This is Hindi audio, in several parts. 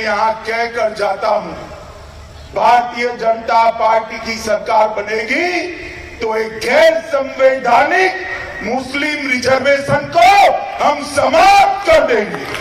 यहाँ कहकर जाता हूं, भारतीय जनता पार्टी की सरकार बनेगी तो एक गैर संवैधानिक मुस्लिम रिजर्वेशन को हम समाप्त कर देंगे।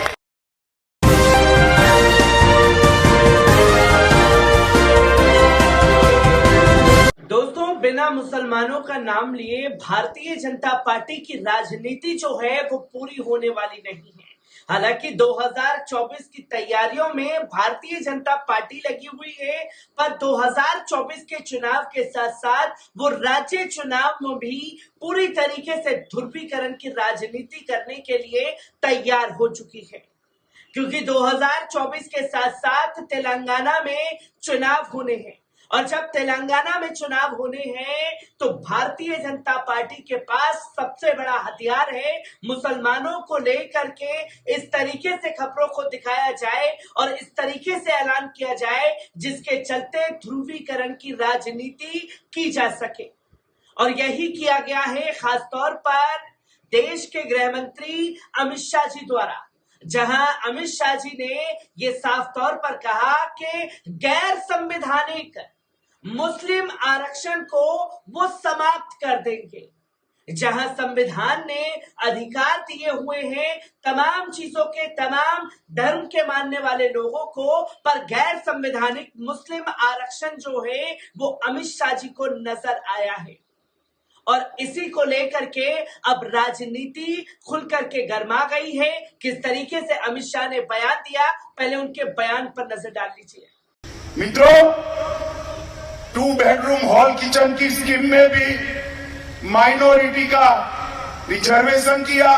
दोस्तों, बिना मुसलमानों का नाम लिए भारतीय जनता पार्टी की राजनीति जो है वो पूरी होने वाली नहीं है। हालांकि 2024 की तैयारियों में भारतीय जनता पार्टी लगी हुई है, पर 2024 के चुनाव के साथ साथ वो राज्य चुनाव में भी पूरी तरीके से ध्रुवीकरण की राजनीति करने के लिए तैयार हो चुकी है, क्योंकि 2024 के साथ साथ तेलंगाना में चुनाव होने हैं। और जब तेलंगाना में चुनाव होने हैं तो भारतीय जनता पार्टी के पास सबसे बड़ा हथियार है मुसलमानों को लेकर के इस तरीके से खबरों को दिखाया जाए और इस तरीके से ऐलान किया जाए जिसके चलते ध्रुवीकरण की राजनीति की जा सके। और यही किया गया है खासतौर पर देश के गृह मंत्री अमित शाह जी द्वारा, जहां अमित शाह जी ने ये साफ तौर पर कहा कि गैर संवैधानिक मुस्लिम आरक्षण को वो समाप्त कर देंगे। जहां संविधान ने अधिकार दिए हुए हैं तमाम चीजों के, तमाम धर्म के मानने वाले लोगों को, पर गैर संवैधानिक मुस्लिम आरक्षण जो है वो अमित शाह जी को नजर आया है। और इसी को लेकर के अब राजनीति खुल करके गर्मा गई है। किस तरीके से अमित शाह ने बयान दिया, पहले उनके बयान पर नजर डाल लीजिए। मित्रों, 2 बेडरूम हॉल किचन की स्कीम में भी माइनॉरिटी का रिजर्वेशन किया,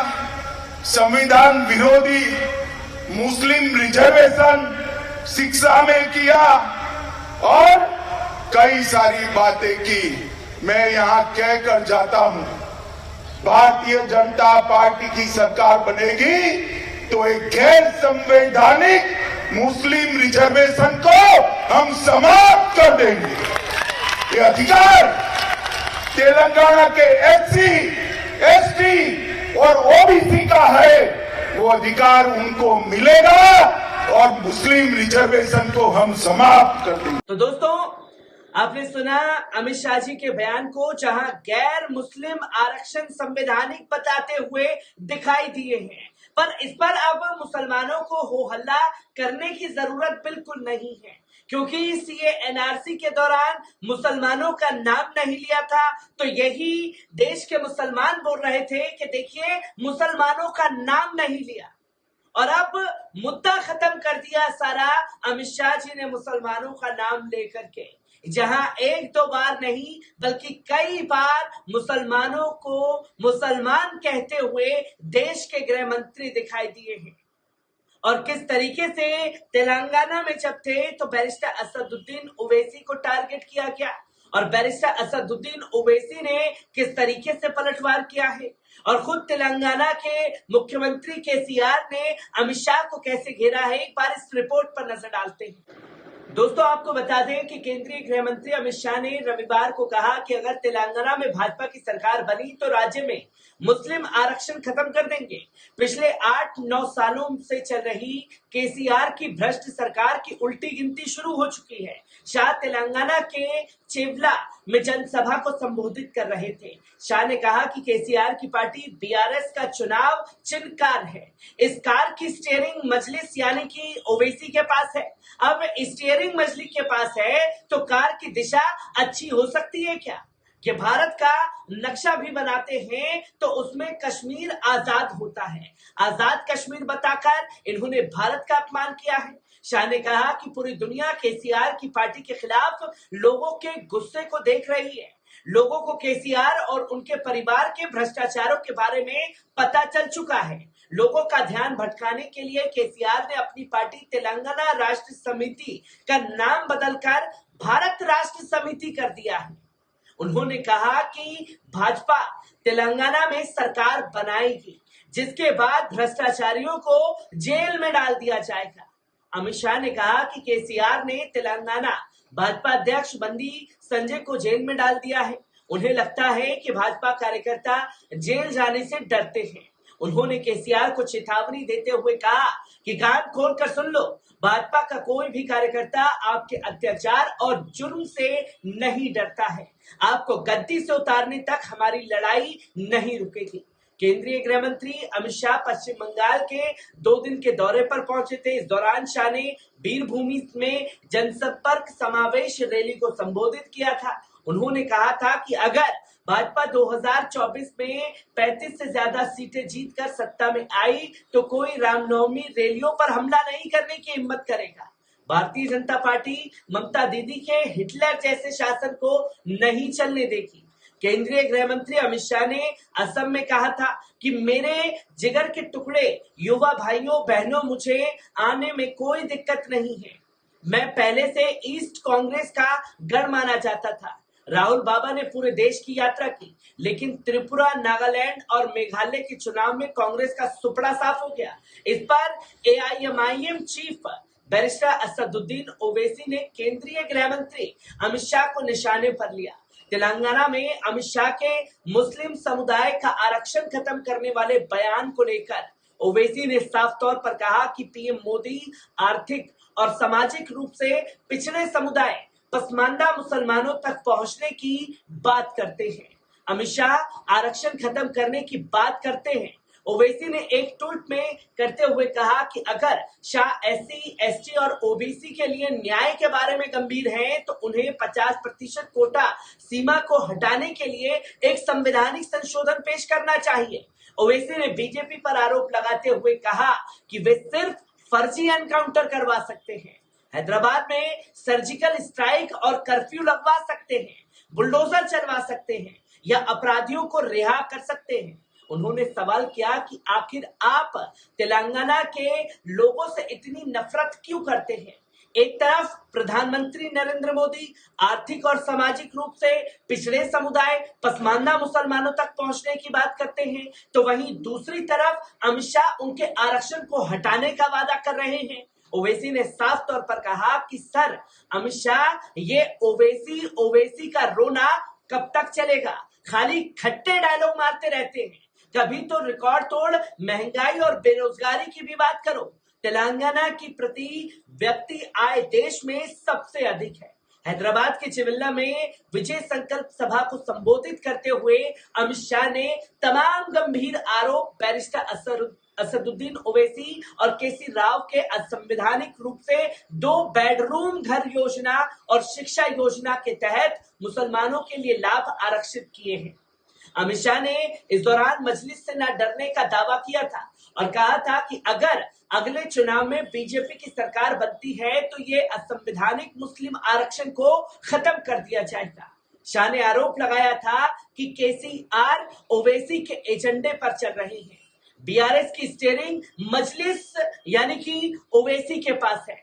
संविधान विरोधी मुस्लिम रिजर्वेशन शिक्षा में किया और कई सारी बातें की। मैं यहाँ कहकर जाता हूं, भारतीय जनता पार्टी की सरकार बनेगी तो एक गैर संवैधानिक मुस्लिम रिजर्वेशन को हम समाप्त कर देंगे। ये अधिकार तेलंगाना के एससी, एसटी और ओबीसी का है, वो अधिकार उनको मिलेगा और मुस्लिम रिजर्वेशन को हम समाप्त कर देंगे। तो दोस्तों, आपने सुना अमित शाह जी के बयान को, जहां गैर मुस्लिम आरक्षण संवैधानिक बताते हुए दिखाई दिए हैं, पर इस पर अब मुसलमानों को हो हल्ला करने की जरूरत बिल्कुल नहीं है, क्योंकि सीए एनआरसी के दौरान मुसलमानों का नाम नहीं लिया था तो यही देश के मुसलमान बोल रहे थे कि देखिए मुसलमानों का नाम नहीं लिया, और अब मुद्दा खत्म कर दिया सारा अमित शाह जी ने मुसलमानों का नाम लेकर के, जहां 1-2 बार नहीं बल्कि कई बार मुसलमानों को मुसलमान कहते हुए देश के गृह मंत्री दिखाई दिए हैं। और किस तरीके से तेलंगाना में जब थे तो बैरिस्टर असदुद्दीन ओवैसी को टारगेट किया गया, और बैरिस्टर असदुद्दीन ओवैसी ने किस तरीके से पलटवार किया है, और खुद तेलंगाना के मुख्यमंत्री केसीआर ने अमित शाह को कैसे घेरा है, एक बार इस रिपोर्ट पर नजर डालते हैं। दोस्तों, आपको बता दें कि केंद्रीय गृह मंत्री अमित शाह ने रविवार को कहा कि अगर तेलंगाना में भाजपा की सरकार बनी तो राज्य में मुस्लिम आरक्षण खत्म कर देंगे। पिछले 8-9 सालों से चल रही केसीआर की भ्रष्ट सरकार की उल्टी गिनती शुरू हो चुकी है। शाह तेलंगाना के चेवला में जनसभा को संबोधित कर रहे थे। शाह ने कहा कि केसीआर की पार्टी बीआरएस का चुनाव चिन्ह कार है। इस कार की स्टीयरिंग मजलिस यानी कि ओवैसी के पास है। अब स्टीयरिंग मजलिस के पास है तो कार की दिशा अच्छी हो सकती है क्या? कि भारत का नक्शा भी बनाते हैं तो उसमें कश्मीर आजाद होता है। आजाद कश्मीर बताकर इन्होंने भारत का अपमान किया है। शाह ने कहा कि पूरी दुनिया केसीआर की पार्टी के खिलाफ लोगों के गुस्से को देख रही है। लोगों को केसीआर और उनके परिवार के भ्रष्टाचारों के बारे में पता चल चुका है। लोगों का ध्यान भटकाने के लिए केसीआर ने अपनी पार्टी तेलंगाना राष्ट्र समिति का नाम बदलकर भारत राष्ट्र समिति कर दिया है। उन्होंने कहा कि भाजपा तेलंगाना में सरकार बनाएगी, जिसके बाद भ्रष्टाचारियों को जेल में डाल दिया जाएगा। अमित शाह ने कहा कि केसीआर ने तेलंगाना भाजपा अध्यक्ष बंदी संजय को जेल में डाल दिया है। उन्हें लगता है कि भाजपा कार्यकर्ता जेल जाने से डरते हैं। उन्होंने केसीआर को चेतावनी देते हुए कहा कि कान खोल कर सुन लो, भाजपा का कोई भी कार्यकर्ता आपके अत्याचार और जुर्म से नहीं डरता है। आपको गद्दी से उतारने तक हमारी लड़ाई नहीं रुकेगी। केंद्रीय गृह मंत्री अमित शाह पश्चिम बंगाल के 2 दिन के दौरे पर पहुंचे थे। इस दौरान शाह ने वीरभूमि में जनसंपर्क समावेश रैली को संबोधित किया था। उन्होंने कहा था कि अगर भाजपा 2024 में 35 से ज्यादा सीटें जीतकर सत्ता में आई तो कोई रामनवमी रैलियों पर हमला नहीं करने की हिम्मत करेगा। भारतीय जनता पार्टी ममता दीदी के हिटलर जैसे शासन को नहीं चलने देगी। केंद्रीय गृह मंत्री अमित शाह ने असम में कहा था कि मेरे जिगर के टुकड़े युवा भाइयों बहनों, मुझे आने में कोई दिक्कत नहीं है। मैं पहले से ईस्ट कांग्रेस का गढ़ माना जाता था। राहुल बाबा ने पूरे देश की यात्रा की, लेकिन त्रिपुरा, नागालैंड और मेघालय के चुनाव में कांग्रेस का सुपड़ा साफ हो गया। इस पर AIMIM chief barrister Asaduddin Owaisi ने केंद्रीय गृह मंत्री अमित शाह को निशाने पर लिया। तेलंगाना में अमित शाह के मुस्लिम समुदाय का आरक्षण खत्म करने वाले बयान को लेकर ओवैसी ने साफ तौर पर कहा कि पीएम मोदी आर्थिक और सामाजिक रूप से पिछड़े समुदाय पसमानदा मुसलमानों तक पहुंचने की बात करते हैं। अमित शाह आरक्षण खत्म करने की बात करते हैं। ओवैसी ने एक ट्वीट में करते हुए कहा कि अगर शाह एससी, एसटी और ओबीसी के लिए न्याय के बारे में गंभीर हैं तो उन्हें 50% कोटा सीमा को हटाने के लिए एक संवैधानिक संशोधन पेश करना चाहिए। ओवैसी ने बीजेपी पर आरोप लगाते हुए कहा कि वे सिर्फ फर्जी एनकाउंटर करवा सकते हैं, हैदराबाद में सर्जिकल स्ट्राइक और कर्फ्यू लगवा सकते हैं, बुलडोजर चलवा सकते हैं या अपराधियों को रिहा कर सकते हैं। उन्होंने सवाल किया कि आखिर आप तेलंगाना के लोगों से इतनी नफरत क्यों करते हैं? एक तरफ प्रधानमंत्री नरेंद्र मोदी आर्थिक और सामाजिक रूप से पिछड़े समुदाय पसमानदा मुसलमानों तक पहुंचने की बात करते हैं, तो वहीं दूसरी तरफ अमित शाह उनके आरक्षण को हटाने का वादा कर रहे हैं। ओवैसी ने साफ तौर पर कहा कि सर अमित शाह, ये ओवैसी का रोना कब तक चलेगा? खाली खट्टे डायलॉग मारते रहते हैं। कभी तो रिकॉर्ड तोड़ महंगाई और बेरोजगारी की भी बात करो। तेलंगाना की प्रति व्यक्ति आय देश में सबसे अधिक है। हैदराबाद के चिविल्ला में विजय संकल्प सभा को संबोधित करते हुए अमित शाह ने तमाम गंभीर आरोप बैरिस्टर असदुद्दीन ओवैसी और केसी राव के असंवैधानिक रूप से 2 बेडरूम घर योजना और शिक्षा योजना के तहत मुसलमानों के लिए लाभ आरक्षित किए हैं। अमित शाह ने इस दौरान मजलिस से न डरने का दावा किया था और कहा था कि अगर अगले चुनाव में बीजेपी की सरकार बनती है तो ये असंवैधानिक मुस्लिम आरक्षण को खत्म कर दिया जाएगा। शाह ने आरोप लगाया था कि केसीआर ओवैसी के एजेंडे पर चल रही है। बीआरएस की स्टीयरिंग मजलिस यानी कि ओवैसी के पास है।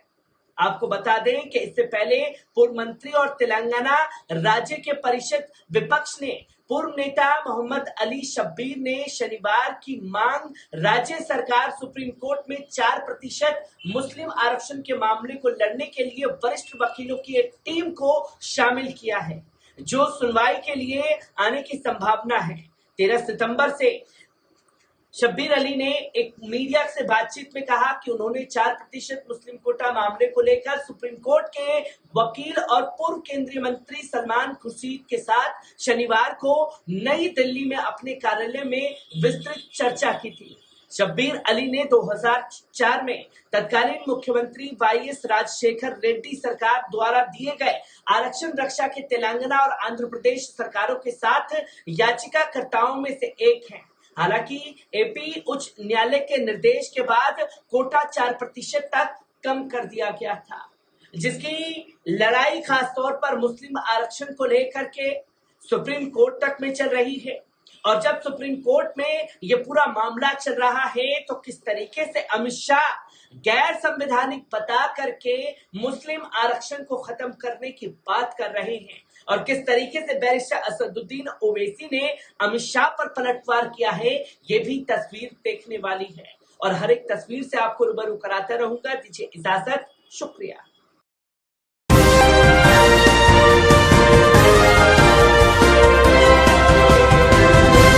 आपको बता दें कि इससे पहले पूर्व मंत्री और तेलंगाना राज्य के परिषद विपक्ष ने पूर्व नेता मोहम्मद अली शब्बीर ने शनिवार की मांग राज्य सरकार सुप्रीम कोर्ट में 4% मुस्लिम आरक्षण के मामले को लड़ने के लिए वरिष्ठ वकीलों की एक टीम को शामिल किया है, जो सुनवाई के लिए आने की संभावना है। 13 सितंबर से शब्बीर अली ने एक मीडिया से बातचीत में कहा कि उन्होंने 4% मुस्लिम कोटा मामले को लेकर सुप्रीम कोर्ट के वकील और पूर्व केंद्रीय मंत्री सलमान खुर्शीद के साथ शनिवार को नई दिल्ली में अपने कार्यालय में विस्तृत चर्चा की थी। शब्बीर अली ने 2004 में तत्कालीन मुख्यमंत्री वाईएस राजशेखर रेड्डी सरकार द्वारा दिए गए आरक्षण रक्षा के तेलंगाना और आंध्र प्रदेश सरकारों के साथ याचिकाकर्ताओं में से एक हैं। हालांकि एपी उच्च न्यायालय के निर्देश के बाद कोटा 4% तक कम कर दिया गया था, जिसकी लड़ाई खासतौर पर मुस्लिम आरक्षण को लेकर के सुप्रीम कोर्ट तक में चल रही है। और जब सुप्रीम कोर्ट में ये पूरा मामला चल रहा है तो किस तरीके से अमित शाह गैर संवैधानिक बता करके मुस्लिम आरक्षण को खत्म करने की बात कर रहे हैं और किस तरीके से बैरिस्टर असदुद्दीन ओवैसी ने अमित शाह पर पलटवार किया है, ये भी तस्वीर देखने वाली है और हर एक तस्वीर से आपको रूबरू कराता रहूंगा। दीजिए इजाजत, शुक्रिया।